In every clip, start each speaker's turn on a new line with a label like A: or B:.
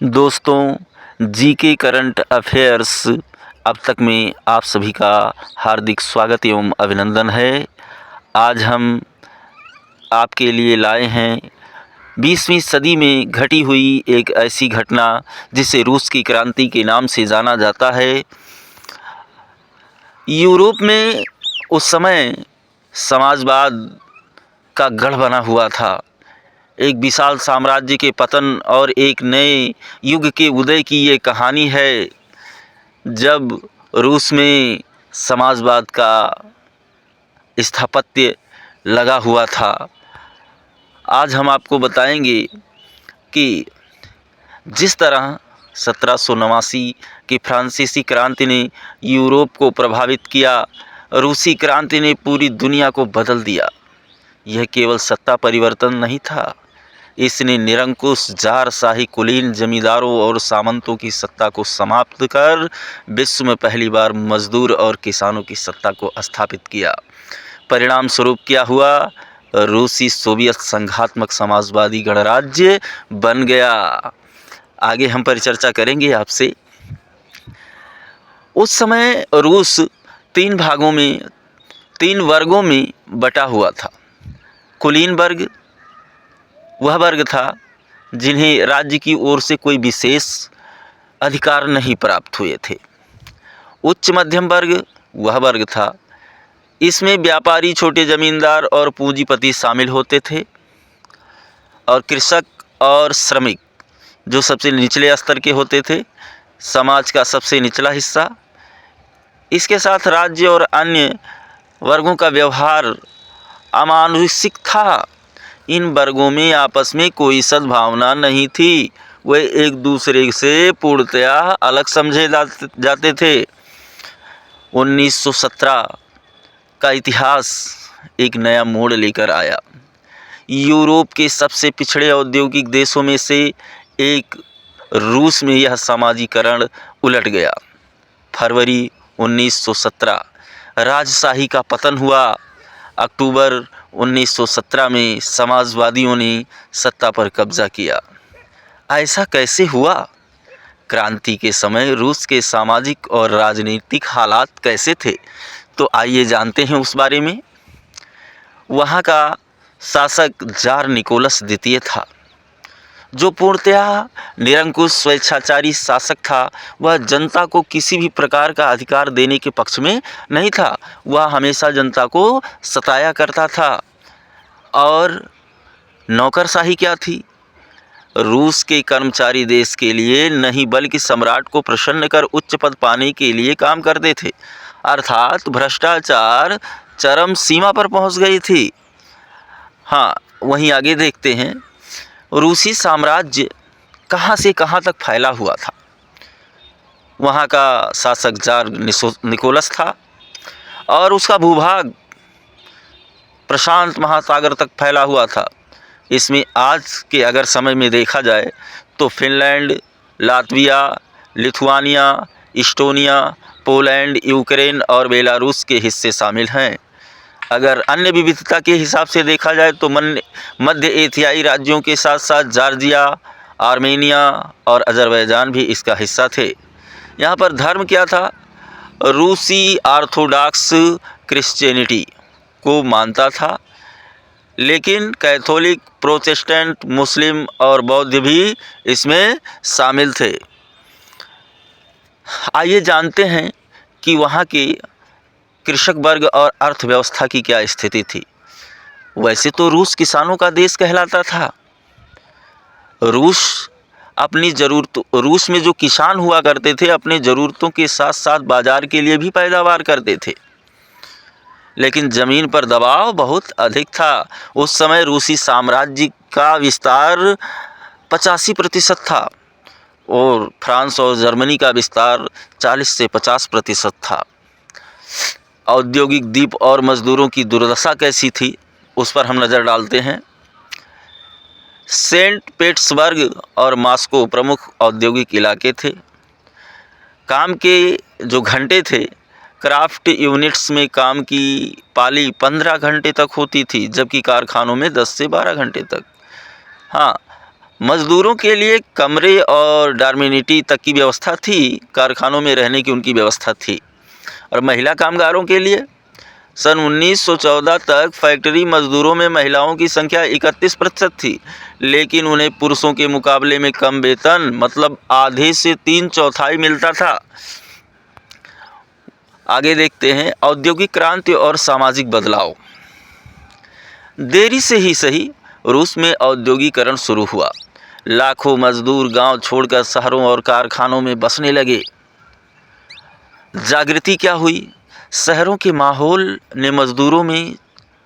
A: दोस्तों, GK current affairs अब तक में आप सभी का हार्दिक स्वागत एवं अभिनंदन है। आज हम आपके लिए लाए हैं 20वीं सदी में घटी हुई एक ऐसी घटना जिसे रूस की क्रांति के नाम से जाना जाता है। यूरोप में उस समय समाजवाद का गढ़ बना हुआ था। एक विशाल साम्राज्य के पतन और एक नए युग के उदय की ये कहानी है, जब रूस में समाजवाद का स्थापत्य लगा हुआ था। आज हम आपको बताएंगे कि जिस तरह 1789 की फ्रांसीसी क्रांति ने यूरोप को प्रभावित किया, रूसी क्रांति ने पूरी दुनिया को बदल दिया। यह केवल सत्ता परिवर्तन नहीं था, इसने निरंकुश जारशाही कुलीन जमींदारों और सामंतों की सत्ता को समाप्त कर विश्व में पहली बार मजदूर और किसानों की सत्ता को स्थापित किया। परिणाम स्वरूप क्या हुआ? रूसी सोवियत संघात्मक समाजवादी गणराज्य बन गया। आगे हम परिचर्चा करेंगे आपसे। उस समय रूस तीन वर्गों में बटा हुआ था। कुलीन वर्ग वह वर्ग था जिन्हें राज्य की ओर से कोई विशेष अधिकार नहीं प्राप्त हुए थे। उच्च मध्यम वर्ग वह वर्ग था, इसमें व्यापारी, छोटे जमींदार और पूंजीपति शामिल होते थे। और कृषक और श्रमिक जो सबसे निचले स्तर के होते थे, समाज का सबसे निचला हिस्सा। इसके साथ राज्य और अन्य वर्गों का व्यवहार अमानुषिक था। इन वर्गों में आपस में कोई सद्भावना नहीं थी, वे एक दूसरे से पूर्णतया अलग समझे जाते थे। 1917 का इतिहास एक नया मोड़ लेकर आया। यूरोप के सबसे पिछड़े औद्योगिक देशों में से एक रूस में यह सामाजिकरण उलट गया। फरवरी 1917 राजशाही का पतन हुआ। अक्टूबर 1917 में समाजवादियों ने सत्ता पर कब्जा किया। ऐसा कैसे हुआ? क्रांति के समय रूस के सामाजिक और राजनीतिक हालात कैसे थे? तो आइए जानते हैं उस बारे में। वहाँ का शासक जार निकोलस द्वितीय था, जो पूर्णतया निरंकुश स्वेच्छाचारी शासक था। वह जनता को किसी भी प्रकार का अधिकार देने के पक्ष में नहीं था। वह हमेशा जनता को सताया करता था। और नौकरशाही क्या थी? रूस के कर्मचारी देश के लिए नहीं बल्कि सम्राट को प्रसन्न कर उच्च पद पाने के लिए काम करते थे। अर्थात भ्रष्टाचार चरम सीमा पर पहुंच गई थी। हाँ, वहीं आगे देखते हैं। रूसी साम्राज्य कहाँ से कहाँ तक फैला हुआ था। वहाँ का शासक जार निकोलस था और उसका भूभाग प्रशांत महासागर तक फैला हुआ था। इसमें आज के अगर समय में देखा जाए तो Finland, Latvia, Lithuania, Estonia, Poland, Ukraine और बेलारूस के हिस्से शामिल हैं। अगर अन्य विविधता के हिसाब से देखा जाए तो मध्य एशियाई राज्यों के साथ साथ जॉर्जिया, आर्मेनिया और अजरबैजान भी इसका हिस्सा थे। यहाँ पर धर्म क्या था? रूसी ऑर्थोडॉक्स क्रिश्चियनिटी को मानता था, लेकिन कैथोलिक, प्रोटेस्टेंट, मुस्लिम और बौद्ध भी इसमें शामिल थे। आइए जानते हैं कि वहाँ के कृषक वर्ग और अर्थव्यवस्था की क्या स्थिति थी। वैसे तो रूस किसानों का देश कहलाता था। रूस में जो किसान हुआ करते थे, अपने ज़रूरतों के साथ साथ बाज़ार के लिए भी पैदावार करते थे, लेकिन ज़मीन पर दबाव बहुत अधिक था। उस समय रूसी साम्राज्य का विस्तार 85% था और फ्रांस और जर्मनी का विस्तार 40 से 50% था। औद्योगिक द्वीप और मजदूरों की दुर्दशा कैसी थी, उस पर हम नज़र डालते हैं। सेंट पीटर्सबर्ग और मॉस्को प्रमुख औद्योगिक इलाके थे। काम के जो घंटे थे, क्राफ्ट यूनिट्स में काम की पाली 15 घंटे तक होती थी, जबकि कारखानों में 10 से 12 घंटे तक। हाँ, मज़दूरों के लिए कमरे और डॉर्मेटरी तक की व्यवस्था थी, कारखानों में रहने की उनकी व्यवस्था थी। और महिला कामगारों के लिए सन 1914 तक फैक्ट्री मज़दूरों में महिलाओं की संख्या 31% थी, लेकिन उन्हें पुरुषों के मुकाबले में कम वेतन, मतलब आधे से 3/4 मिलता था। आगे देखते हैं औद्योगिक क्रांति और सामाजिक बदलाव। देरी से ही सही रूस में औद्योगिकरण शुरू हुआ। लाखों मजदूर गांव छोड़कर शहरों और कारखानों में बसने लगे। जागृति क्या हुई? शहरों के माहौल ने मजदूरों में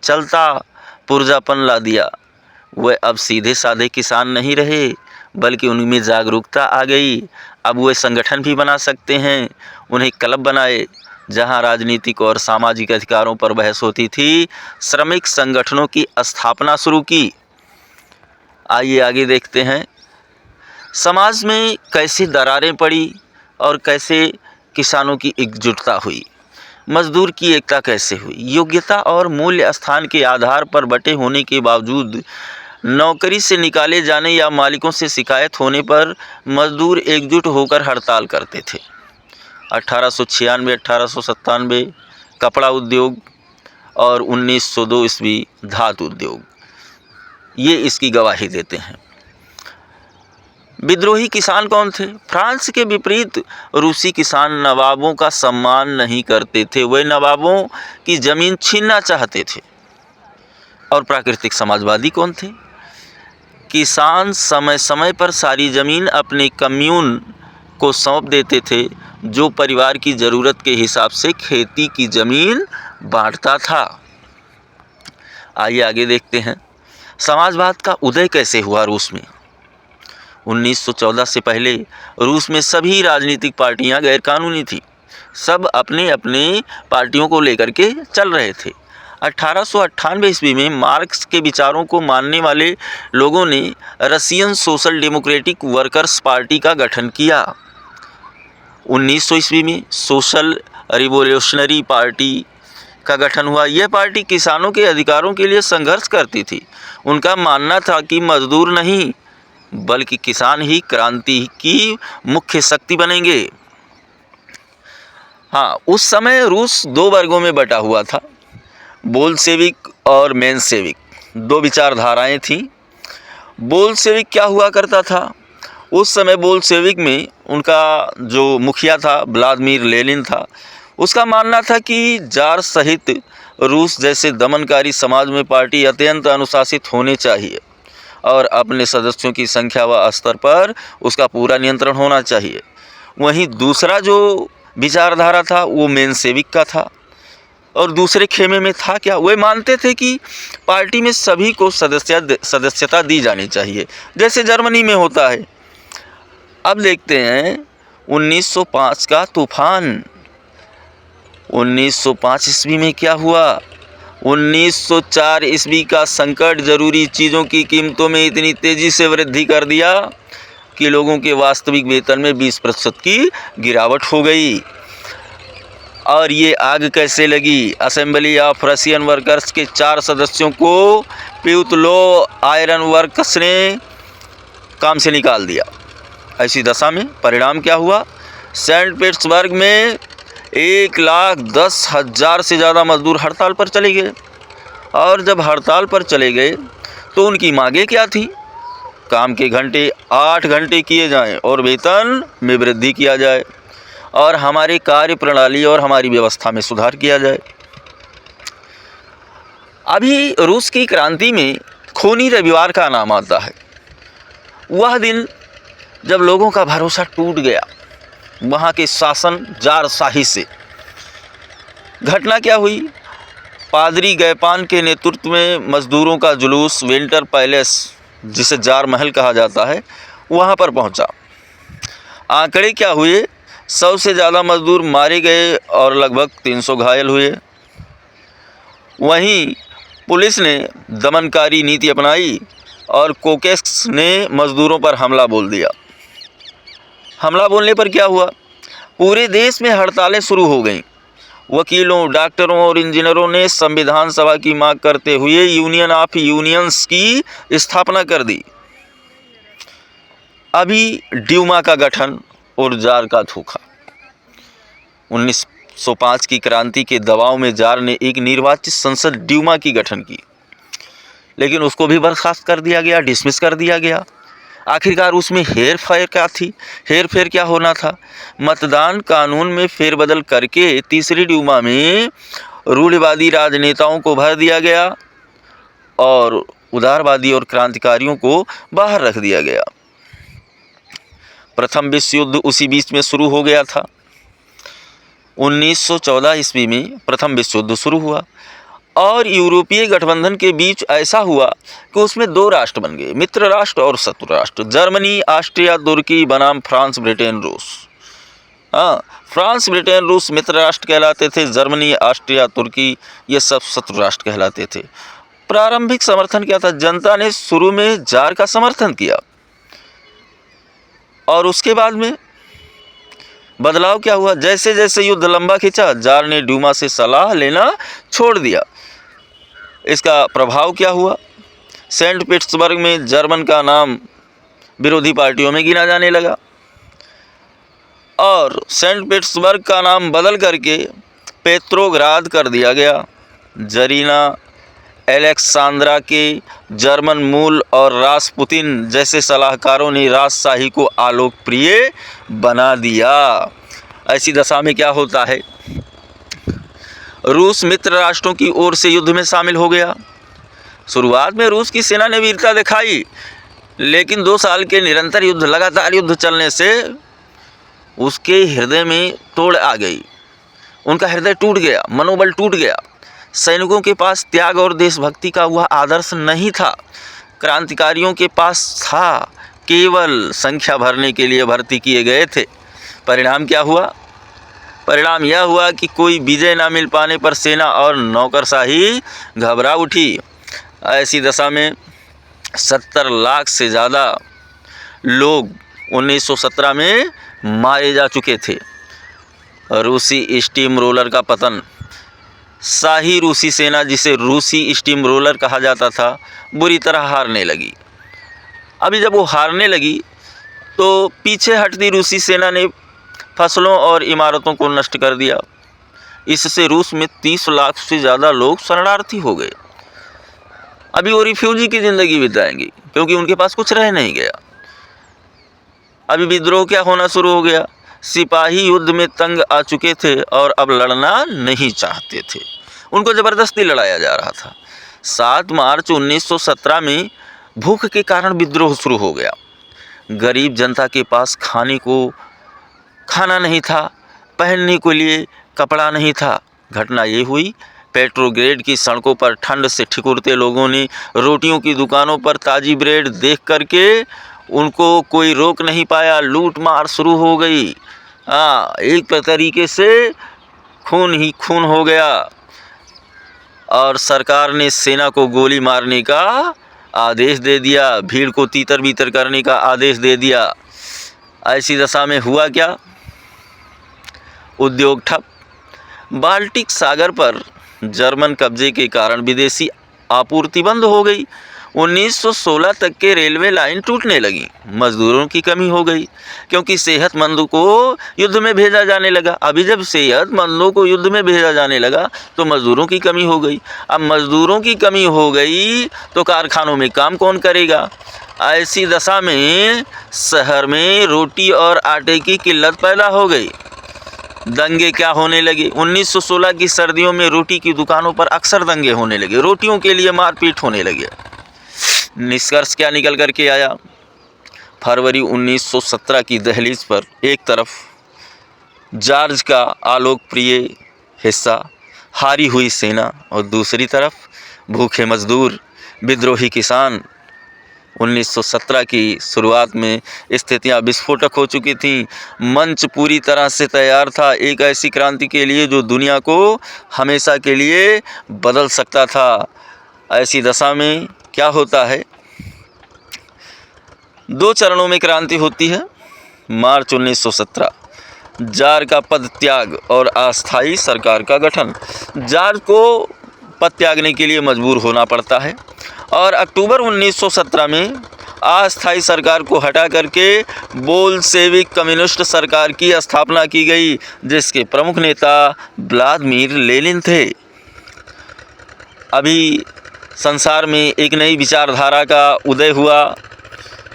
A: चलता पुर्जापन ला दिया। वे अब सीधे साधे किसान नहीं रहे, बल्कि उनमें जागरूकता आ गई। अब वे संगठन भी बना सकते हैं। उन्हें क्लब बनाए जहां राजनीतिक और सामाजिक अधिकारों पर बहस होती थी। श्रमिक संगठनों की स्थापना शुरू की। आइए आगे देखते हैं समाज में कैसे दरारें पड़ी और कैसे किसानों की एकजुटता हुई। मजदूर की एकता कैसे हुई? योग्यता और मूल्य स्थान के आधार पर बटे होने के बावजूद नौकरी से निकाले जाने या मालिकों से शिकायत होने पर मजदूर एकजुट होकर हड़ताल करते थे। 1896-1897 कपड़ा उद्योग और 1902 ईस्वी धातु उद्योग ये इसकी गवाही देते हैं। विद्रोही किसान कौन थे? फ्रांस के विपरीत रूसी किसान नवाबों का सम्मान नहीं करते थे। वे नवाबों की ज़मीन छीनना चाहते थे। और प्राकृतिक समाजवादी कौन थे? किसान समय समय पर सारी ज़मीन अपने कम्यून को सौंप देते थे, जो परिवार की ज़रूरत के हिसाब से खेती की ज़मीन बांटता था। आइए आगे देखते हैं समाजवाद का उदय कैसे हुआ रूस में। 1914 से पहले रूस में सभी राजनीतिक पार्टियां गैरकानूनी थी। सब अपने अपने पार्टियों को लेकर के चल रहे थे। 1898 ईस्वी में मार्क्स के विचारों को मानने वाले लोगों ने Russian social democratic workers party का गठन किया। 1900 ईस्वी में सोशल रिवोल्यूशनरी पार्टी का गठन हुआ। यह पार्टी किसानों के अधिकारों के लिए संघर्ष करती थी। उनका मानना था कि मजदूर नहीं बल्कि किसान ही क्रांति की मुख्य शक्ति बनेंगे। हाँ, उस समय रूस दो वर्गों में बटा हुआ था, बोल्शेविक और मेंशेविक। दो विचारधाराएं थीं। बोल्शेविक क्या हुआ करता था? उस समय बोल्शेविक में उनका जो मुखिया था व्लादिमीर लेनिन था। उसका मानना था कि जार सहित रूस जैसे दमनकारी समाज में पार्टी अत्यंत अनुशासित होनी चाहिए और अपने सदस्यों की संख्या व स्तर पर उसका पूरा नियंत्रण होना चाहिए। वहीं दूसरा जो विचारधारा था वो मेंशेविक का था। और दूसरे खेमे में था क्या? वे मानते थे कि पार्टी में सभी को सदस्यता दी जानी चाहिए, जैसे जर्मनी में होता है। अब देखते हैं 1905 का तूफान। 1905 ईस्वी में क्या हुआ? 1904 ईस्वी का संकट जरूरी चीज़ों की कीमतों में इतनी तेज़ी से वृद्धि कर दिया कि लोगों के वास्तविक वेतन में 20% की गिरावट हो गई। और ये आग कैसे लगी? असेंबली ऑफ रशियन वर्कर्स के 4 सदस्यों को प्यूतलो आयरन वर्क्स ने काम से निकाल दिया। ऐसी दशा में परिणाम क्या हुआ? सेंट पीटर्सबर्ग में 1,10,000 से ज़्यादा मजदूर हड़ताल पर चले गए। और जब हड़ताल पर चले गए तो उनकी मांगें क्या थी? काम के घंटे 8 घंटे किए जाएं और वेतन में वृद्धि किया जाए और हमारी कार्य प्रणाली और हमारी व्यवस्था में सुधार किया जाए। अभी रूस की क्रांति में खूनी रविवार का नाम आता है। वह दिन जब लोगों का भरोसा टूट गया वहाँ के शासन जारशाही से। घटना क्या हुई? पादरी गैपान के नेतृत्व में मजदूरों का जुलूस विंटर पैलेस, जिसे जार महल कहा जाता है, वहाँ पर पहुँचा। आंकड़े क्या हुए? 100 से ज़्यादा मजदूर मारे गए और लगभग 300 घायल हुए। वहीं पुलिस ने दमनकारी नीति अपनाई और कोकेस्क ने मजदूरों पर हमला बोल दिया। हमला बोलने पर क्या हुआ? पूरे देश में हड़तालें शुरू हो गईं। वकीलों, डॉक्टरों और इंजीनियरों ने संविधान सभा की मांग करते हुए यूनियन ऑफ यूनियंस की स्थापना कर दी। अभी ड्यूमा का गठन और जार का धोखा। 1905 की क्रांति के दबाव में जार ने एक निर्वाचित संसद ड्यूमा की गठन की, लेकिन उसको भी बर्खास्त कर दिया गया, डिसमिस कर दिया गया। आखिरकार उसमें हेर फेर क्या थी? हेर फेर क्या होना था? मतदान कानून में फेरबदल करके तीसरी ड्यूमा में रूढ़िवादी राजनेताओं को भर दिया गया और उदारवादी और क्रांतिकारियों को बाहर रख दिया गया। प्रथम विश्व युद्ध उसी बीच में शुरू हो गया था। 1914 ईस्वी में प्रथम विश्व युद्ध शुरू हुआ और यूरोपीय गठबंधन के बीच ऐसा हुआ कि उसमें दो राष्ट्र बन गए, मित्र राष्ट्र और शत्रु राष्ट्र। जर्मनी, ऑस्ट्रिया, तुर्की बनाम फ्रांस, ब्रिटेन, रूस। फ्रांस, ब्रिटेन, रूस मित्र राष्ट्र कहलाते थे। जर्मनी, ऑस्ट्रिया, तुर्की ये सब शत्रु राष्ट्र कहलाते थे। प्रारंभिक समर्थन क्या था? जनता ने शुरू में जार का समर्थन किया और उसके बाद में बदलाव क्या हुआ? जैसे जैसे युद्ध लंबा खिंचा, जार ने ड्यूमा से सलाह लेना छोड़ दिया। इसका प्रभाव क्या हुआ? सेंट पीटर्सबर्ग में जर्मन का नाम विरोधी पार्टियों में गिना जाने लगा और सेंट पीटर्सबर्ग का नाम बदल करके पेट्रोग्राद कर दिया गया। जरीना, अलेक्सांद्रा के जर्मन मूल और रासपुतिन जैसे सलाहकारों ने राजशाही को अलोकप्रिय बना दिया। ऐसी दशा में क्या होता है? रूस मित्र राष्ट्रों की ओर से युद्ध में शामिल हो गया। शुरुआत में रूस की सेना ने वीरता दिखाई, लेकिन 2 साल के निरंतर युद्ध, लगातार युद्ध चलने से उसके हृदय में तोड़ आ गई। उनका हृदय टूट गया, मनोबल टूट गया। सैनिकों के पास त्याग और देशभक्ति का वह आदर्श नहीं था। क्रांतिकारियों के पास था, केवल संख्या भरने के लिए भर्ती किए गए थे। परिणाम क्या हुआ? परिणाम यह हुआ कि कोई विजय न मिल पाने पर सेना और नौकरशाही घबरा उठी। ऐसी दशा में 70 लाख से ज़्यादा लोग 1917 में मारे जा चुके थे। रूसी स्टीम रोलर का पतन। शाही रूसी सेना, जिसे रूसी स्टीम रोलर कहा जाता था, बुरी तरह हारने लगी। अभी जब वो हारने लगी तो पीछे हटती रूसी सेना ने फसलों और इमारतों को नष्ट कर दिया। इससे रूस में 30 लाख से ज़्यादा लोग शरणार्थी हो गए। अभी वो रिफ्यूजी की ज़िंदगी बिताएंगे क्योंकि उनके पास कुछ रह नहीं गया। अभी विद्रोह क्या होना शुरू हो गया? सिपाही युद्ध में तंग आ चुके थे और अब लड़ना नहीं चाहते थे। उनको ज़बरदस्ती लड़ाया जा रहा था। 7 मार्च 1917 में भूख के कारण विद्रोह शुरू हो गया। गरीब जनता के पास खाने को खाना नहीं था, पहनने के लिए कपड़ा नहीं था। घटना ये हुई, पेट्रोग्रेड की सड़कों पर ठंड से ठिठुरते लोगों ने रोटियों की दुकानों पर ताज़ी ब्रेड देख करके उनको कोई रोक नहीं पाया। लूट मार शुरू हो गई। एक तरीके से खून ही खून हो गया और सरकार ने सेना को गोली मारने का आदेश दे दिया, भीड़ को तीतर बीतर करने का आदेश दे दिया। ऐसी दशा में हुआ क्या? उद्योग ठप। बाल्टिक सागर पर जर्मन कब्जे के कारण विदेशी आपूर्ति बंद हो गई। 1916 तक के रेलवे लाइन टूटने लगी। मजदूरों की कमी हो गई क्योंकि सेहतमंदों को युद्ध में भेजा जाने लगा। अभी जब सेहतमंदों को युद्ध में भेजा जाने लगा तो मजदूरों की कमी हो गई। अब मजदूरों की कमी हो गई तो कारखानों में काम कौन करेगा? ऐसी दशा में शहर में रोटी और आटे की किल्लत पैदा हो गई। दंगे क्या होने लगे? 1916 की सर्दियों में रोटी की दुकानों पर अक्सर दंगे होने लगे। रोटियों के लिए मारपीट होने लगे। निष्कर्ष क्या निकल कर के आया? फरवरी 1917 की दहलीज पर एक तरफ जॉर्ज का आलोकप्रिय हिस्सा, हारी हुई सेना, और दूसरी तरफ भूखे मजदूर, विद्रोही किसान। 1917 की शुरुआत में स्थितियां विस्फोटक हो चुकी थीं। मंच पूरी तरह से तैयार था एक ऐसी क्रांति के लिए जो दुनिया को हमेशा के लिए बदल सकता था। ऐसी दशा में क्या होता है? 2 चरणों में क्रांति होती है। मार्च 1917 जार का पद त्याग और अस्थायी सरकार का गठन। जार को पद त्यागने के लिए मजबूर होना पड़ता है और अक्टूबर 1917 में अस्थायी सरकार को हटा करके बोल्शेविक कम्युनिस्ट सरकार की स्थापना की गई, जिसके प्रमुख नेता व्लादिमीर लेनिन थे। अभी संसार में एक नई विचारधारा का उदय हुआ,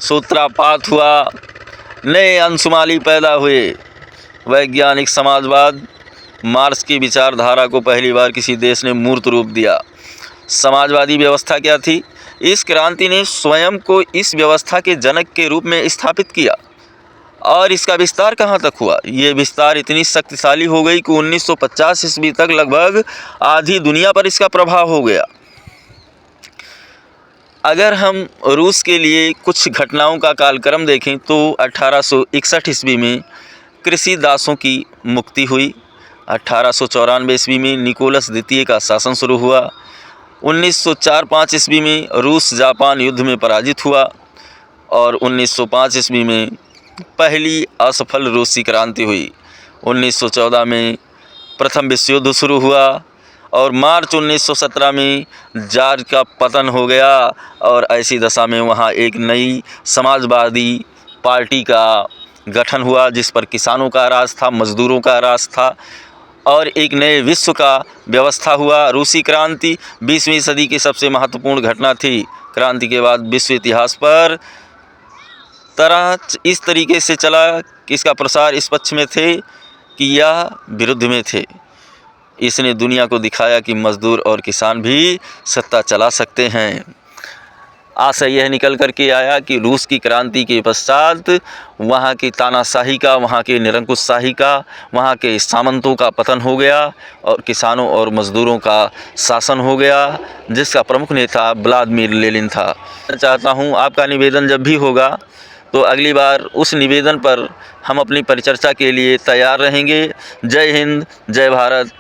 A: सूत्रपात हुआ, नए अंशुमाली पैदा हुए। वैज्ञानिक समाजवाद, मार्क्स की विचारधारा को पहली बार किसी देश ने मूर्त रूप दिया। समाजवादी व्यवस्था क्या थी? इस क्रांति ने स्वयं को इस व्यवस्था के जनक के रूप में स्थापित किया। और इसका विस्तार कहाँ तक हुआ? ये विस्तार इतनी शक्तिशाली हो गई कि 1950 ईस्वी तक लगभग आधी दुनिया पर इसका प्रभाव हो गया। अगर हम रूस के लिए कुछ घटनाओं का कालक्रम देखें तो 1861 ईस्वी में कृषि दासों की मुक्ति हुई। 1894 ईस्वी में निकोलस द्वितीय का शासन शुरू हुआ। 1904-05 ईस्वी में रूस जापान युद्ध में पराजित हुआ और 1905 ईस्वी में पहली असफल रूसी क्रांति हुई। 1914 में प्रथम विश्व युद्ध शुरू हुआ और मार्च 1917 में जार का पतन हो गया और ऐसी दशा में वहाँ एक नई समाजवादी पार्टी का गठन हुआ, जिस पर किसानों का राज था, मजदूरों का राज था और एक नए विश्व का व्यवस्था हुआ। रूसी क्रांति 20वीं सदी की सबसे महत्वपूर्ण घटना थी। क्रांति के बाद विश्व इतिहास पर इस तरीके से चला कि इसका प्रसार इस पक्ष में थे कि यह विरुद्ध में थे। इसने दुनिया को दिखाया कि मजदूर और किसान भी सत्ता चला सकते हैं। आशय यह निकल कर के आया कि रूस की क्रांति के पश्चात वहाँ की तानाशाही का, वहाँ के निरंकुशशाही का, वहाँ के सामंतों का पतन हो गया और किसानों और मज़दूरों का शासन हो गया, जिसका प्रमुख नेता व्लादिमीर लेनिन था। मैं चाहता हूँ आपका निवेदन जब भी होगा तो अगली बार उस निवेदन पर हम अपनी परिचर्चा के लिए तैयार रहेंगे। जय हिंद, जय भारत।